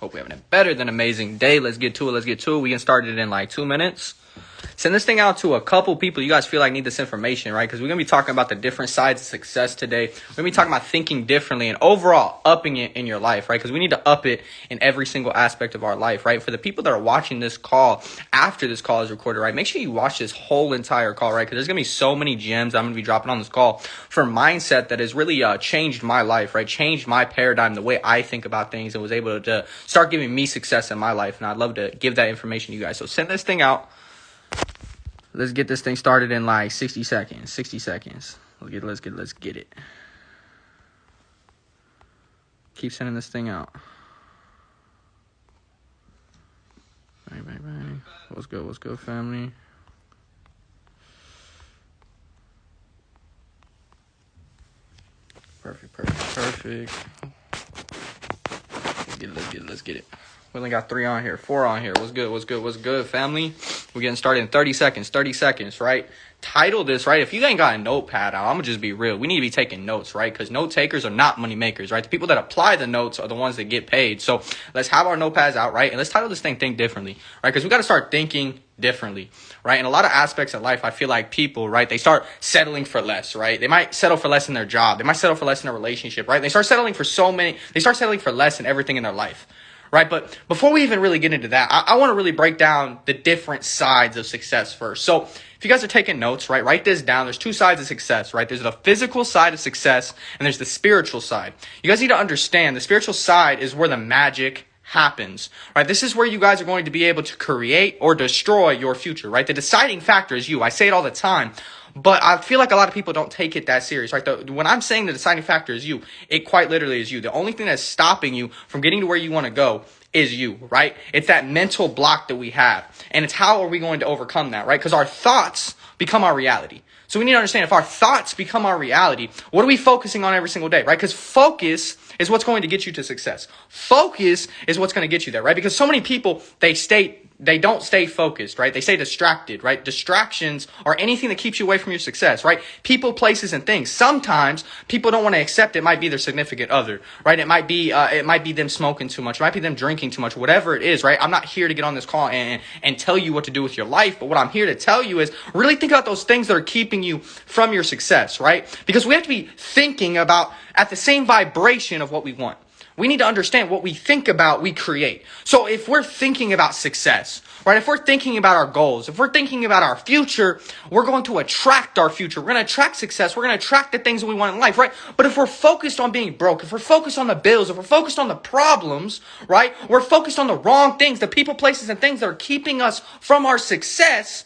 Hope we're having a better than amazing day. Let's get to it. We can start it in like 2 minutes. Send this thing out to a couple people you guys feel like need this information, right? Because we're going to be talking about the different sides of success today. We're going to be talking about thinking differently and overall upping it in your life, right? Because we need to up it in every single aspect of our life, right? For the people that are watching this call after this call is recorded, right? Make sure you watch this whole entire call, right? Because there's going to be so many gems I'm going to be dropping on this call for mindset that has really changed my life, right? Changed my paradigm, the way I think about things, and was able to start giving me success in my life. And I'd love to give that information to you guys. So send this thing out. Let's get this thing started in like 60 seconds. 60 seconds. Let's get it. Keep sending this thing out. Bang, bang, bang. What's good, family? Perfect. Let's get it. We only got 4 on here. What's good, family? We're getting started in 30 seconds, right? Title this, right? If you ain't got a notepad out, I'm going to just be real. We need to be taking notes, right? Because note takers are not money makers, right? The people that apply the notes are the ones that get paid. So let's have our notepads out, right? And let's title this thing, Think Differently, right? Because we got to start thinking differently, right? In a lot of aspects of life, I feel like people, right, they start settling for less, right? They might settle for less in their job. They might settle for less in a relationship, right? They start settling for less in everything in their life. Right, but before we even really get into that, I want to really break down the different sides of success first. So if you guys are taking notes, right, write this down. There's 2 sides of success, right? There's the physical side of success, and there's the spiritual side. You guys need to understand the spiritual side is where the magic happens, right? This is where you guys are going to be able to create or destroy your future, right? The deciding factor is you. I say it all the time. But I feel like a lot of people don't take it that serious, right? When I'm saying the deciding factor is you, it quite literally is you. The only thing that's stopping you from getting to where you want to go is you, right? It's that mental block that we have. And it's how are we going to overcome that, right? Because our thoughts become our reality. So we need to understand if our thoughts become our reality, what are we focusing on every single day, right? Because focus is what's going to get you to success. Focus is what's going to get you there, right? Because so many people, they don't stay focused, right? They stay distracted, right? Distractions are anything that keeps you away from your success, right? People, places, and things. Sometimes people don't want to accept it might be their significant other, right? It might be them smoking too much. It might be them drinking too much, whatever it is, right? I'm not here to get on this call and tell you what to do with your life. But what I'm here to tell you is really think about those things that are keeping you from your success, right? Because we have to be thinking about at the same vibration of what we want. We need to understand what we think about, we create. So if we're thinking about success, right? If we're thinking about our goals, if we're thinking about our future, we're going to attract our future. We're going to attract success. We're going to attract the things that we want in life, right? But if we're focused on being broke, if we're focused on the bills, if we're focused on the problems, right? We're focused on the wrong things, the people, places, and things that are keeping us from our success,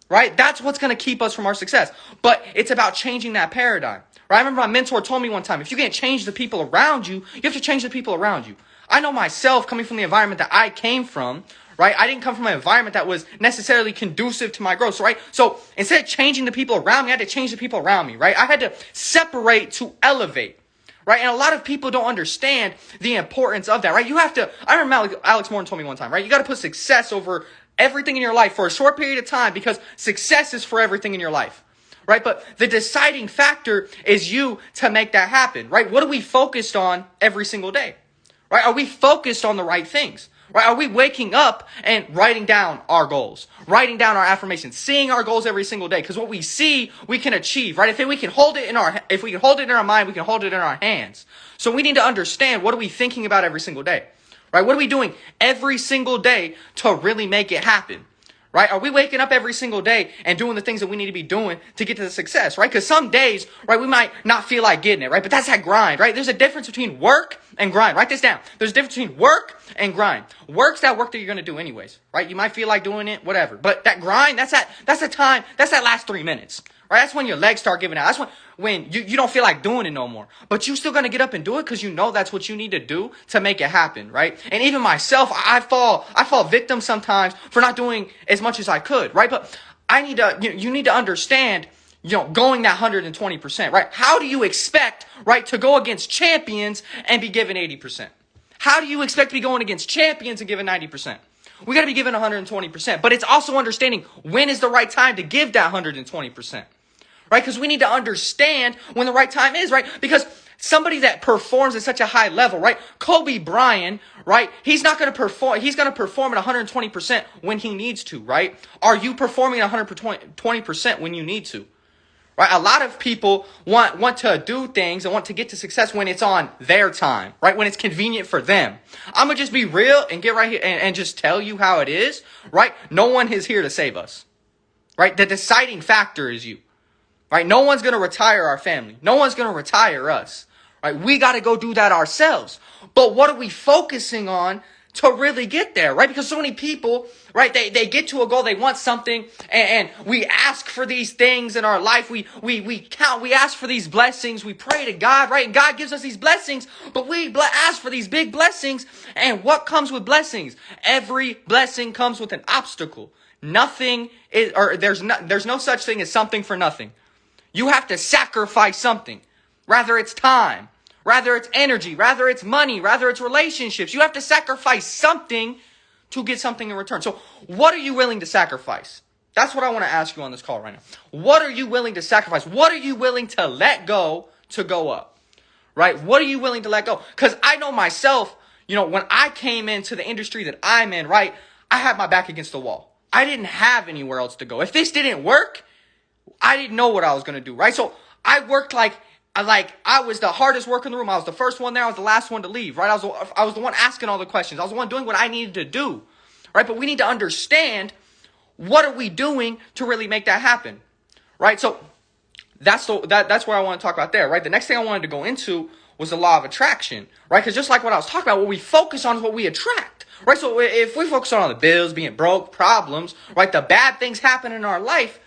right? That's what's going to keep us from our success. But it's about changing that paradigm. Right? I remember my mentor told me one time, if you can't change the people around you, you have to change the people around you. I know myself coming from the environment that I came from, right? I didn't come from an environment that was necessarily conducive to my growth, right? So instead of changing the people around me, I had to change the people around me, right? I had to separate to elevate. Right? And a lot of people don't understand the importance of that, right? I remember Alex Morton told me one time, right? You got to put success over everything in your life for a short period of time because success is for everything in your life. Right? But the deciding factor is you to make that happen, right? What are we focused on every single day? Right? Are we focused on the right things? Right? Are we waking up and writing down our goals, writing down our affirmations, seeing our goals every single day? Because what we see, we can achieve, right? If we can hold it in our mind, we can hold it in our hands. So we need to understand, what are we thinking about every single day? Right? What are we doing every single day to really make it happen? Right? Are we waking up every single day and doing the things that we need to be doing to get to the success, right? Because some days, right, we might not feel like getting it, right? But that's that grind, right? There's a difference between work and grind. Write this down. There's a difference between work and grind. Work's that work that you're going to do anyways, right? You might feel like doing it, whatever. But that grind, that's that last 3 minutes, right? That's when your legs start giving out. That's when you don't feel like doing it no more. But you're still going to get up and do it because you know that's what you need to do to make it happen, right? And even myself, I fall victim sometimes for not doing as much as I could, right? But you need to understand, going that 120%, right? How do you expect, right, to go against champions and be given 80%? How do you expect to be going against champions and given 90%? We got to be given 120%. But it's also understanding when is the right time to give that 120%. Right? Because we need to understand when the right time is, right? Because Somebody that performs at such a high level, right? Kobe Bryant, right? He's not going to perform. He's going to perform at 120% when he needs to, right? Are you performing at 120% when you need to? Right? A lot of people want to do things and want to get to success when it's on their time, right? When it's convenient for them. I'm going to just be real and get right here and just tell you how it is, right? No one is here to save us, right? The deciding factor is you, right? No one's going to retire our family. No one's going to retire us, right? We got to go do that ourselves. But what are we focusing on to really get there, right? Because so many people, right, they get to a goal, they want something, and we ask for these things in our life. We ask for these blessings. We pray to God, right? And God gives us these blessings, but we ask for these big blessings. And what comes with blessings? Every blessing comes with an obstacle. Nothing is, or there's no such thing as something for nothing. You have to sacrifice something, rather it's time, rather it's energy, rather it's money, rather it's relationships. You have to sacrifice something to get something in return. So what are you willing to sacrifice? That's what I want to ask you on this call right now. What are you willing to sacrifice? What are you willing to let go to go up? Right? What are you willing to let go? Because I know myself, when I came into the industry that I'm in, right, I had my back against the wall. I didn't have anywhere else to go. If this didn't work, I didn't know what I was going to do, right? So I worked like I was the hardest worker in the room. I was the first one there. I was the last one to leave, right? I was the one asking all the questions. I was the one doing what I needed to do, right? But we need to understand, what are we doing to really make that happen, right? So that's where I want to talk about there, right? The next thing I wanted to go into was the law of attraction, right? Because just like what I was talking about, what we focus on is what we attract, right? So if we focus on the bills, being broke, problems, right, the bad things happen in our life,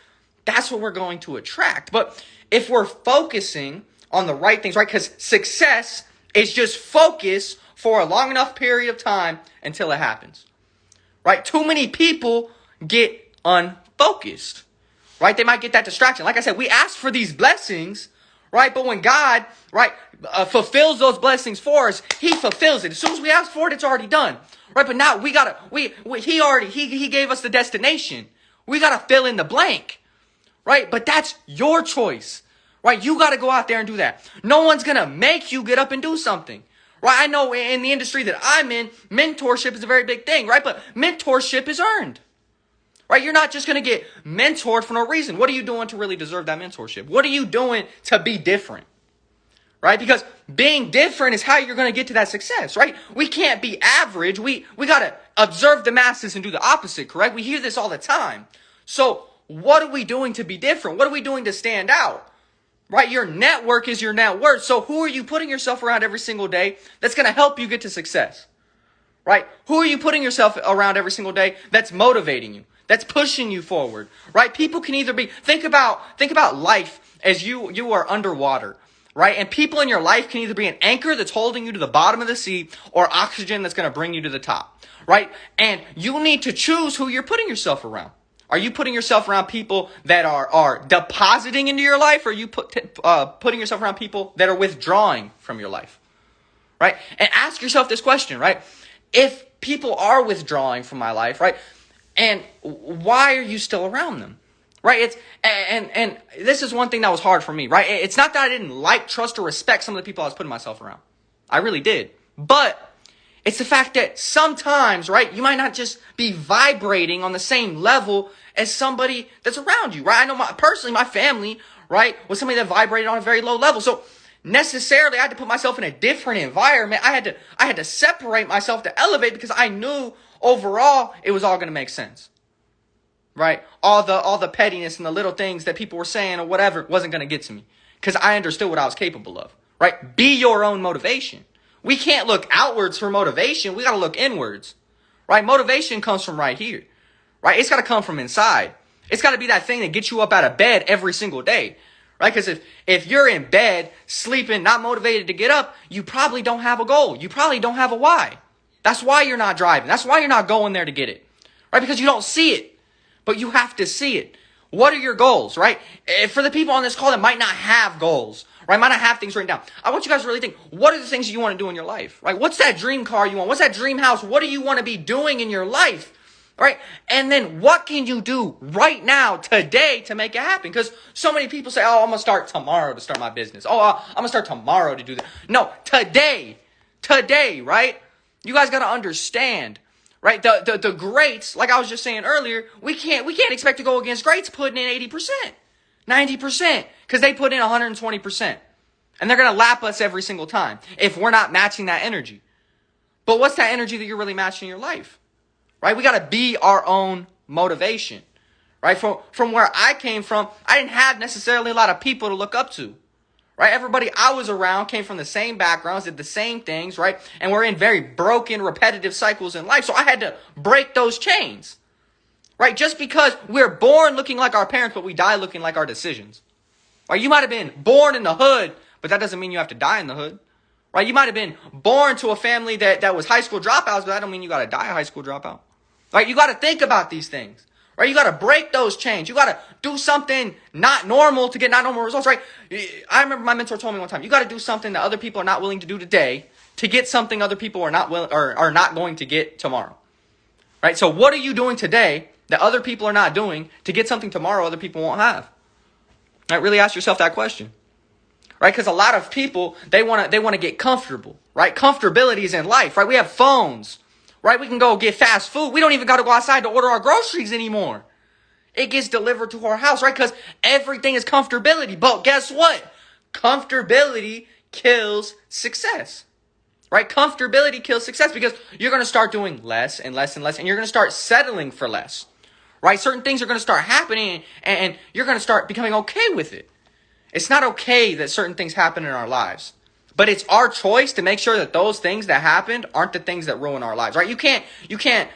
that's what we're going to attract. But if we're focusing on the right things, right? Because success is just focus for a long enough period of time until it happens, right? Too many people get unfocused, right? They might get that distraction. Like I said, we ask for these blessings, right? But when God, right, fulfills those blessings for us, He fulfills it. As soon as we ask for it, it's already done, right? But now He gave us the destination. We gotta fill in the blank, right? But that's your choice. Right? You got to go out there and do that. No one's going to make you get up and do something. Right? I know in the industry that I'm in, mentorship is a very big thing, right? But mentorship is earned. Right? You're not just going to get mentored for no reason. What are you doing to really deserve that mentorship? What are you doing to be different? Right? Because being different is how you're going to get to that success, right? We can't be average. We got to observe the masses and do the opposite, correct? We hear this all the time. So what are we doing to be different? What are we doing to stand out? Right? Your network is your net worth. So who are you putting yourself around every single day that's going to help you get to success? Right? Who are you putting yourself around every single day that's motivating you, that's pushing you forward? Right? People can either be, think about life as you are underwater, right? And people in your life can either be an anchor that's holding you to the bottom of the sea, or oxygen that's going to bring you to the top, right? And you need to choose who you're putting yourself around. Are you putting yourself around people that are depositing into your life, or are you putting yourself around people that are withdrawing from your life? Right? And ask yourself this question, right? If people are withdrawing from my life, right? And why are you still around them? Right? And this is one thing that was hard for me, right? It's not that I didn't like, trust, or respect some of the people I was putting myself around. I really did. But it's the fact that sometimes, right, you might not just be vibrating on the same level as somebody that's around you, right? I know personally, my family, right, was somebody that vibrated on a very low level. So necessarily, I had to put myself in a different environment. I had to separate myself to elevate, because I knew overall it was all going to make sense, right? All the pettiness and the little things that people were saying or whatever wasn't going to get to me, because I understood what I was capable of, right? Be your own motivation. We can't look outwards for motivation. We got to look inwards, right? Motivation comes from right here, right? It's got to come from inside. It's got to be that thing that gets you up out of bed every single day, right? Because if you're in bed, sleeping, not motivated to get up, you probably don't have a goal. You probably don't have a why. That's why you're not driving. That's why you're not going there to get it, right? Because you don't see it, but you have to see it. What are your goals, right? For the people on this call that might not have goals, right, might not have things written down, I want you guys to really think, what are the things you want to do in your life, right? What's that dream car you want? What's that dream house? What do you want to be doing in your life, right? And then what can you do right now, today, to make it happen? Because so many people say, oh, I'm going to start tomorrow to start my business. Oh, I'm going to start tomorrow to do that. No, today, right? You guys got to understand, right? The greats, like I was just saying earlier, we can't expect to go against greats putting in 80%, 90%, because they put in 120%. And they're going to lap us every single time if we're not matching that energy. But what's that energy that you're really matching in your life? Right? We got to be our own motivation. Right? From where I came from, I didn't have necessarily a lot of people to look up to. Right? Everybody I was around came from the same backgrounds, did the same things, right? And we're in very broken, repetitive cycles in life. So I had to break those chains. Right? Just because we're born looking like our parents, but we die looking like our decisions. Right? You might have been born in the hood, but that doesn't mean you have to die in the hood. Right? You might have been born to a family that was high school dropouts, but that don't mean you got to die a high school dropout. Right? You got to think about these things. Right? You got to break those chains. You got to do something not normal to get not normal results. Right? I remember my mentor told me one time, you got to do something that other people are not willing to do today to get something other people are not going to get tomorrow. Right? So what are you doing today that other people are not doing to get something tomorrow other people won't have? Right? Really ask yourself that question. Right? Because a lot of people, they want to get comfortable. Right? Comfortability is in life. Right? We have phones. Right? We can go get fast food. We don't even got to go outside to order our groceries anymore. It gets delivered to our house, right? Because everything is comfortability. But guess what? Comfortability kills success. Right? Comfortability kills success because you're going to start doing less and less and less, and you're going to start settling for less. Right? Certain things are going to start happening, and you're going to start becoming okay with it. It's not okay that certain things happen in our lives. But it's our choice to make sure that those things that happened aren't the things that ruin our lives, right? You can't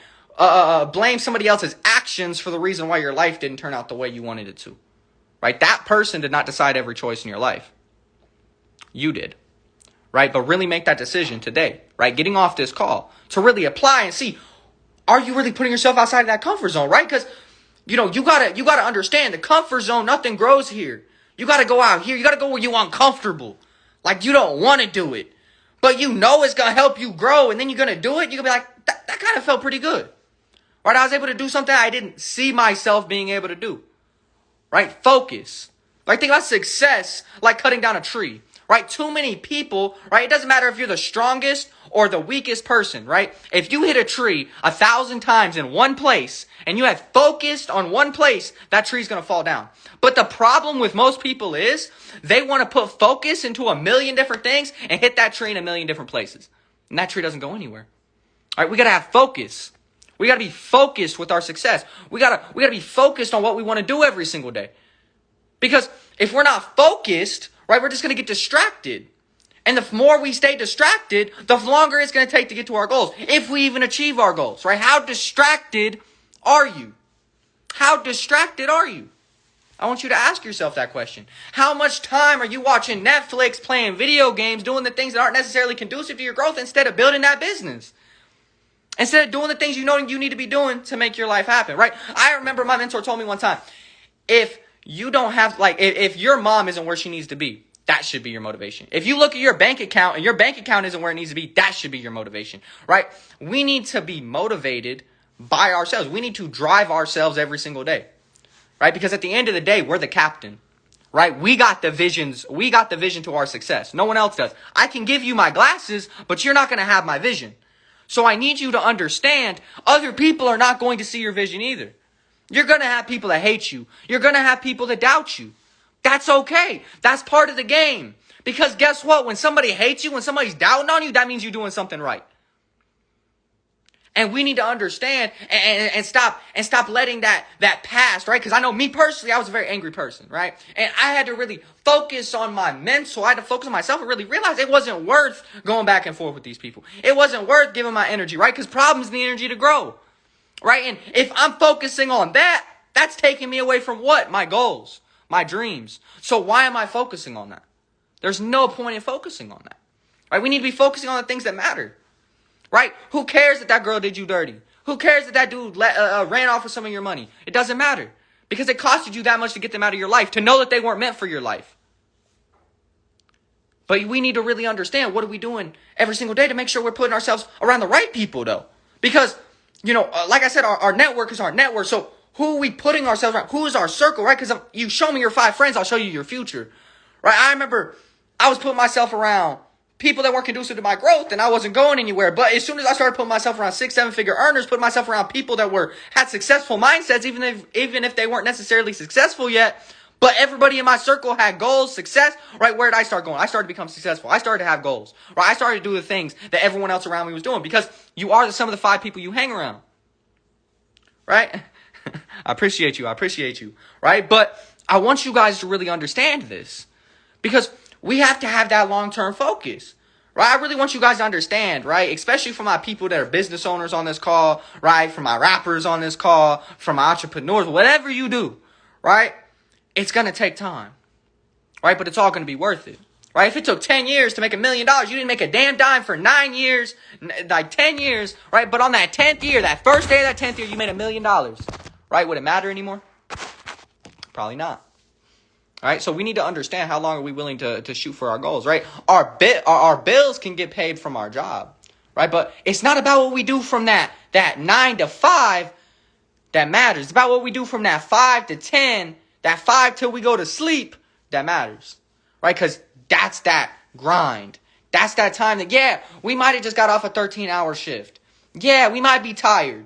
blame somebody else's actions for the reason why your life didn't turn out the way you wanted it to, right? That person did not decide every choice in your life. You did, right? But really make that decision today, right? Getting off this call to really apply and see, are you really putting yourself outside of that comfort zone, right? Because, you gotta understand the comfort zone, nothing grows here. You gotta go out here. You gotta go where you're uncomfortable. Like you don't want to do it, but you know it's going to help you grow, and then you're going to do it. You're going to be like, that kind of felt pretty good. Right? I was able to do something I didn't see myself being able to do. Right? Focus. Like think about success like cutting down a tree. Right? Too many people, right? It doesn't matter if you're the strongest or the weakest person, right? If you hit a tree 1,000 times in one place and you have focused on one place, that tree's going to fall down. But the problem with most people is they want to put focus into 1,000,000 different things and hit that tree in 1,000,000 different places. And that tree doesn't go anywhere. All right, we got to have focus. We got to be focused with our success. We got to be focused on what we want to do every single day. Because if we're not focused, right, we're just going to get distracted. And the more we stay distracted, the longer it's going to take to get to our goals. If we even achieve our goals, right? How distracted are you? How distracted are you? I want you to ask yourself that question. How much time are you watching Netflix, playing video games, doing the things that aren't necessarily conducive to your growth instead of building that business? Instead of doing the things you know you need to be doing to make your life happen, right? I remember my mentor told me one time, if you don't have, if your mom isn't where she needs to be, that should be your motivation. If you look at your bank account and your bank account isn't where it needs to be, that should be your motivation, right? We need to be motivated by ourselves. We need to drive ourselves every single day, right? Because at the end of the day, we're the captain, right? We got the visions. We got the vision to our success. No one else does. I can give you my glasses, but you're not going to have my vision. So I need you to understand other people are not going to see your vision either. You're going to have people that hate you. You're going to have people that doubt you. That's okay. That's part of the game. Because guess what? When somebody hates you, when somebody's doubting on you, that means you're doing something right. And we need to understand and stop letting that pass, right? Because I know me personally, I was a very angry person, right? And I had to really focus on my mental. I had to focus on myself and really realize it wasn't worth going back and forth with these people. It wasn't worth giving my energy, right? Because problems need energy to grow, right? And if I'm focusing on that, that's taking me away from what? My goals, my dreams. So why am I focusing on that? There's no point in focusing on that, right? We need to be focusing on the things that matter. Right? Who cares that that girl did you dirty? Who cares that that dude ran off with some of your money? It doesn't matter. Because it costed you that much to get them out of your life, to know that they weren't meant for your life. But we need to really understand, what are we doing every single day to make sure we're putting ourselves around the right people, though? Because like I said, our network is our network. So who are we putting ourselves around? Who is our circle, right? Because you show me your 5 friends, I'll show you your future, right? I remember I was putting myself around people that weren't conducive to my growth, and I wasn't going anywhere. But as soon as I started putting myself around 6-7-figure earners, putting myself around people that had successful mindsets, even if they weren't necessarily successful yet, but everybody in my circle had goals, success, right? Where did I start going? I started to become successful. I started to have goals, right? I started to do the things that everyone else around me was doing, because you are the sum of the 5 people you hang around, right? I appreciate you, right? But I want you guys to really understand this, because we have to have that long-term focus, right? I really want you guys to understand, right? Especially for my people that are business owners on this call, right? For my rappers on this call, for my entrepreneurs, whatever you do, right? It's going to take time, right? But it's all going to be worth it, right? If it took 10 years to make $1 million, you didn't make a damn dime for 9 years, like 10 years, right? But on that 10th year, that first day of that 10th year, you made $1 million, right? Would it matter anymore? Probably not. All right, so we need to understand, how long are we willing to shoot for our goals, right? Our bills can get paid from our job, right? But it's not about what we do from that 9 to 5 that matters. It's about what we do from that 5 to 10, that 5 till we go to sleep, that matters, right? Because that's that grind. That's that time that, yeah, we might have just got off a 13-hour shift. Yeah, we might be tired,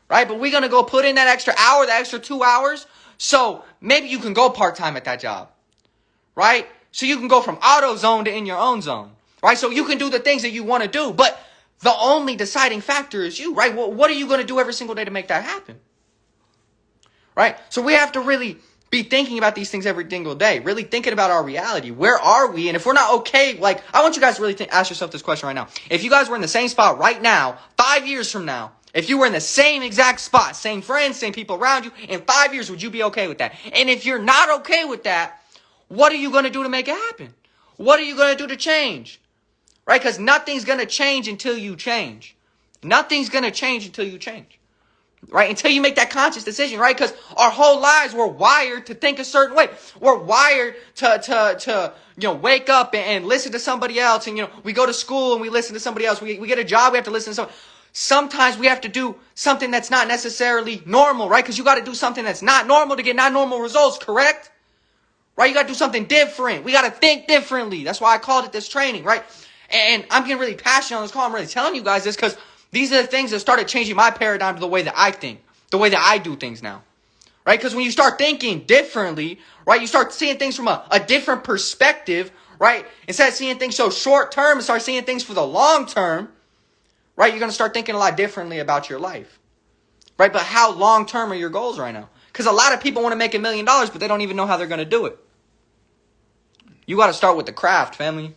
right? But we're going to go put in that extra hour, that extra 2 hours. So maybe you can go part-time at that job, right? So you can go from auto zone to in your own zone, right? So you can do the things that you want to do, but the only deciding factor is you, right? Well, what are you going to do every single day to make that happen, right? So we have to really be thinking about these things every single day, really thinking about our reality. Where are we? And if we're not okay, like, I want you guys to really ask yourself this question right now. If you guys were in the same spot right now, 5 years from now, if you were in the same exact spot, same friends, same people around you, in 5 years, would you be okay with that? And if you're not okay with that, what are you going to do to make it happen? What are you going to do to change? Right? Because nothing's going to change until you change. Nothing's going to change until you change. Right? Until you make that conscious decision, right? Because our whole lives, we're wired to think a certain way. We're wired to wake up and listen to somebody else. And, we go to school and we listen to somebody else. We get a job, we have to listen to somebody. Sometimes we have to do something that's not necessarily normal, right? Because you got to do something that's not normal to get not normal results, correct? Right? You got to do something different. We got to think differently. That's why I called it this training, right? And I'm getting really passionate on this call. I'm really telling you guys this because these are the things that started changing my paradigm to the way that I think, the way that I do things now, right? Because when you start thinking differently, right, you start seeing things from a different perspective, right? Instead of seeing things so short term, and start seeing things for the long term, right? You're going to start thinking a lot differently about your life, right? But how long term are your goals right now? Because a lot of people want to make $1 million, but they don't even know how they're going to do it. You got to start with the craft, family.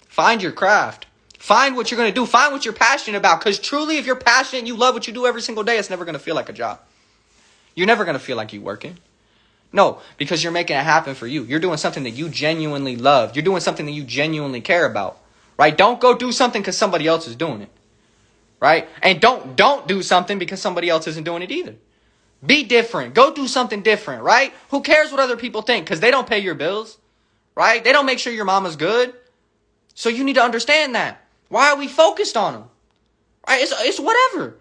Find your craft. Find what you're going to do. Find what you're passionate about. Because truly, if you're passionate and you love what you do every single day, it's never going to feel like a job. You're never going to feel like you're working. No, because you're making it happen for you. You're doing something that you genuinely love. You're doing something that you genuinely care about, right? Don't go do something because somebody else is doing it, right? And don't do something because somebody else isn't doing it either. Be different. Go do something different, right? Who cares what other people think? Because they don't pay your bills, right? They don't make sure your mama's good. So you need to understand that. Why are we focused on them? Right? It's whatever.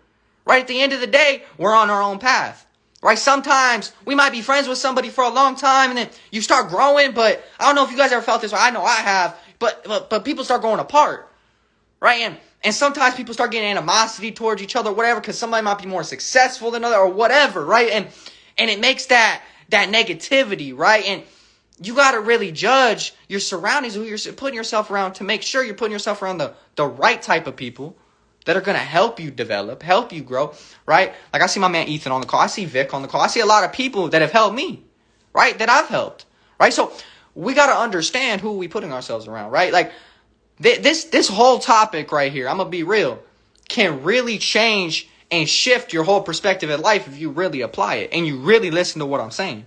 Right? At the end of the day, we're on our own path. Right? Sometimes we might be friends with somebody for a long time and then you start growing, but I don't know if you guys ever felt this way. I know I have, but people start growing apart. Right? And sometimes people start getting animosity towards each other, whatever, because somebody might be more successful than other or whatever, right? And it makes that negativity, right? And you got to really judge your surroundings, who you're putting yourself around, to make sure you're putting yourself around the right type of people that are going to help you develop, help you grow, right? Like I see my man Ethan on the call. I see Vic on the call. I see a lot of people that have helped me, right? That I've helped, right? So we got to understand who we putting ourselves around, right? Like this whole topic right here, I'm going to be real, can really change and shift your whole perspective in life if you really apply it and you really listen to what I'm saying.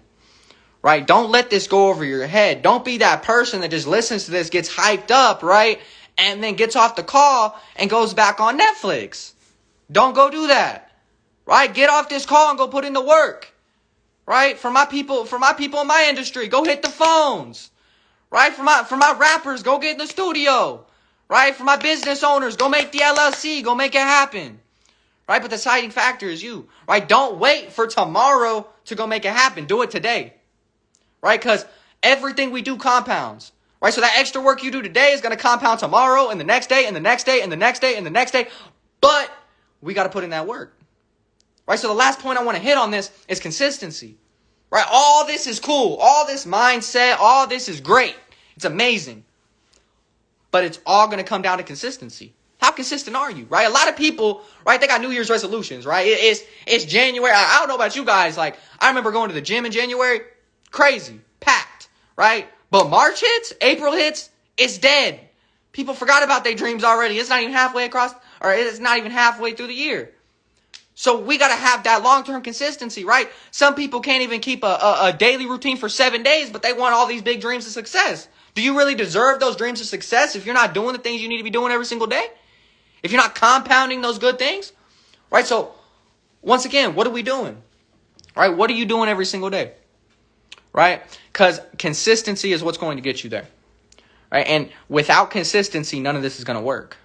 Right? Don't let this go over your head. Don't be that person that just listens to this, gets hyped up, right? And then gets off the call and goes back on Netflix. Don't go do that. Right? Get off this call and go put in the work. Right? For my people in my industry, go hit the phones. Right? For my rappers, go get in the studio. Right? For my business owners, go make the LLC, go make it happen. right? But the deciding factor is you, right? Don't wait for tomorrow to go make it happen. Do it today, right? Because everything we do compounds, right? So that extra work you do today is going to compound tomorrow and the next day and the next day and the next day and the next day. But we got to put in that work, right? So the last point I want to hit on this is consistency, right? All this is cool. All this mindset, all this is great. It's amazing. But it's all going to come down to consistency. How consistent are you, right? A lot of people, right, they got New Year's resolutions, right? It's January. I don't know about you guys. Like, I remember going to the gym in January. Crazy. Packed, right? But March hits, April hits, it's dead. People forgot about their dreams already. It's not even halfway across, or it's not even halfway through the year. So we got to have that long-term consistency, right? Some people can't even keep a daily routine for 7 days, but they want all these big dreams of success. Do you really deserve those dreams of success if you're not doing the things you need to be doing every single day? If you're not compounding those good things, right? So once again, what are we doing, right? What are you doing every single day, right? Because consistency is what's going to get you there, right? And without consistency, none of this is going to work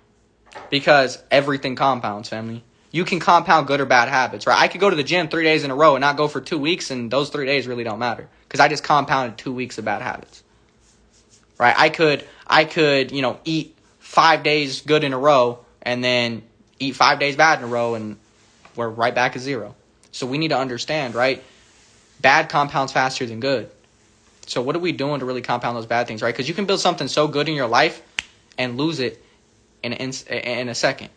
because everything compounds, family. You can compound good or bad habits, right? I could go to the gym 3 days in a row and not go for 2 weeks, and those 3 days really don't matter because I just compounded 2 weeks of bad habits, right? I could, eat 5 days good in a row and then eat 5 days bad in a row, and we're right back at zero. So we need to understand, right? Bad compounds faster than good. So what are we doing to really compound those bad things, right? Because you can build something so good in your life and lose it in a second,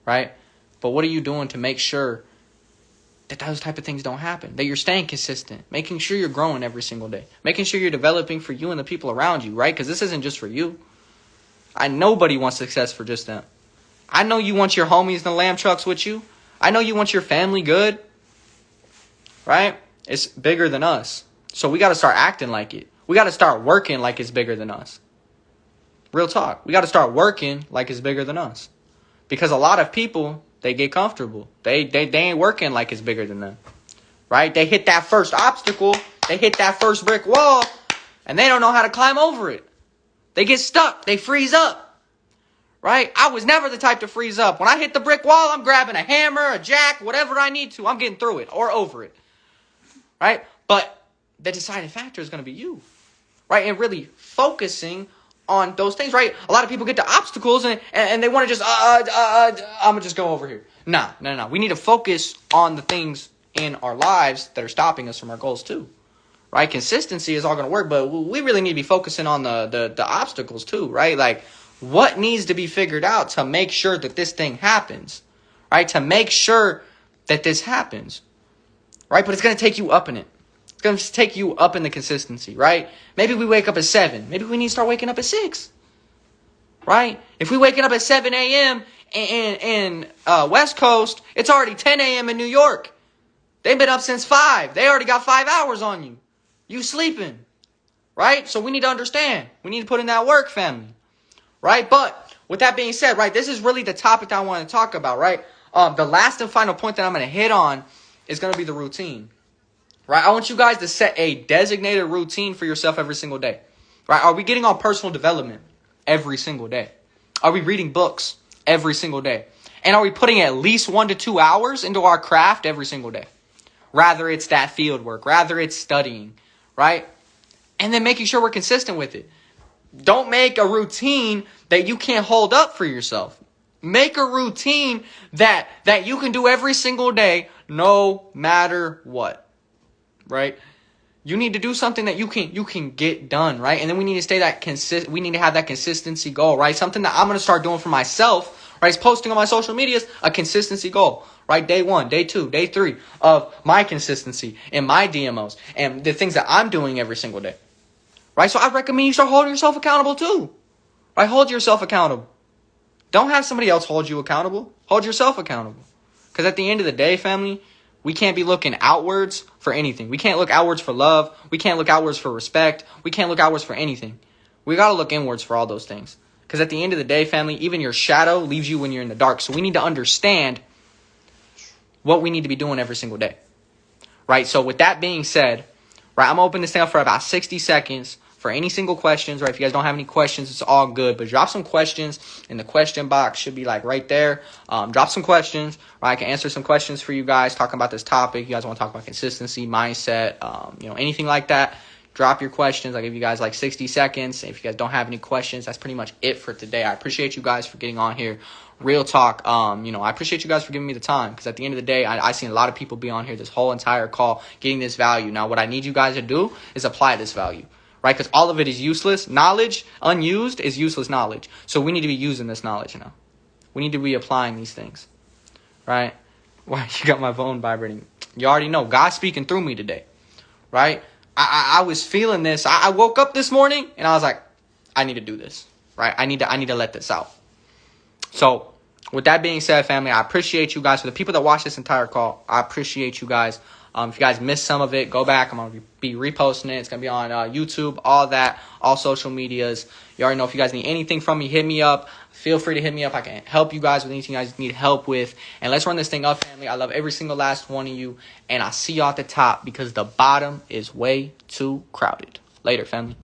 right? But what are you doing to make sure that those type of things don't happen? That you're staying consistent, making sure you're growing every single day, making sure you're developing for you and the people around you, right? Because this isn't just for you. Nobody wants success for just them. I know you want your homies in the lamb trucks with you. I know you want your family good, right? It's bigger than us. So we got to start acting like it. We got to start working like it's bigger than us. Real talk. We got to start working like it's bigger than us. Because a lot of people, they get comfortable. They ain't working like it's bigger than them, right? They hit that first obstacle. They hit that first brick wall, and they don't know how to climb over it. They get stuck. They freeze up, right? I was never the type to freeze up. When I hit the brick wall, I'm grabbing a hammer, a jack, whatever I need to. I'm getting through it or over it, right? But the deciding factor is going to be you, right? And really focusing on those things, right? A lot of people get to obstacles and they want to just, I'm going to just go over here. No. We need to focus on the things in our lives that are stopping us from our goals too. Right? Consistency is all going to work, but we really need to be focusing on the obstacles too, right? Like, what needs to be figured out to make sure that this thing happens, right? To make sure that this happens, right? But it's going to take you up in it. It's going to take you up in the consistency, right? Maybe we wake up at 7. Maybe we need to start waking up at 6, right? If we waking up at 7 a.m. in West Coast, it's already 10 a.m. in New York. They've been up since 5. They already got 5 hours on you. You sleeping, right? So we need to understand. We need to put in that work, family, right? But with that being said, right, this is really the topic that I want to talk about, right? The last and final point that I'm going to hit on is going to be the routine, right? I want you guys to set a designated routine for yourself every single day, right? Are we getting on personal development every single day? Are we reading books every single day? And are we putting at least 1 to 2 hours into our craft every single day? Rather it's that field work, rather it's studying, right? And then making sure we're consistent with it. Don't make a routine that you can't hold up for yourself. Make a routine that you can do every single day, no matter what, right? You need to do something that you can get done, right? And then we need to stay we need to have that consistency goal, right? Something that I'm going to start doing for myself, right? Is posting on my social medias, a consistency goal, right? Day 1, day 2, day 3 of my consistency and my DMOs and the things that I'm doing every single day, right? So I recommend you start holding yourself accountable too, right? Hold yourself accountable. Don't have somebody else hold you accountable. Hold yourself accountable. Because at the end of the day, family, we can't be looking outwards for anything. We can't look outwards for love. We can't look outwards for respect. We can't look outwards for anything. We got to look inwards for all those things. Because at the end of the day, family, even your shadow leaves you when you're in the dark. So we need to understand what we need to be doing every single day. Right? So with that being said, right, I'm going to open this thing up for about 60 seconds for any single questions, right? If you guys don't have any questions, it's all good. But drop some questions in the question box. Should be like right there. Drop some questions, right? I can answer some questions for you guys talking about this topic. You guys want to talk about consistency, mindset, anything like that. Drop your questions. I'll give you guys like 60 seconds. If you guys don't have any questions, that's pretty much it for today. I appreciate you guys for getting on here. Real talk. I appreciate you guys for giving me the time, because at the end of the day, I seen a lot of people be on here this whole entire call getting this value. Now, what I need you guys to do is apply this value, right? Because all of it is useless. Knowledge unused is useless knowledge. So we need to be using this knowledge now. We need to be applying these things, right? Why you got my phone vibrating? You already know. God's speaking through me today, right? I was feeling this. I woke up this morning and I was like, I need to do this, right? I need to let this out. So with that being said, family, I appreciate you guys. For the people that watch this entire call, I appreciate you guys. If you guys missed some of it, go back. I'm going to be reposting it. It's going to be on YouTube, all that, all social medias. You already know, if you guys need anything from me, hit me up. Feel free to hit me up. I can help you guys with anything you guys need help with. And let's run this thing up, family. I love every single last one of you. And I'll see y'all at the top, because the bottom is way too crowded. Later, family.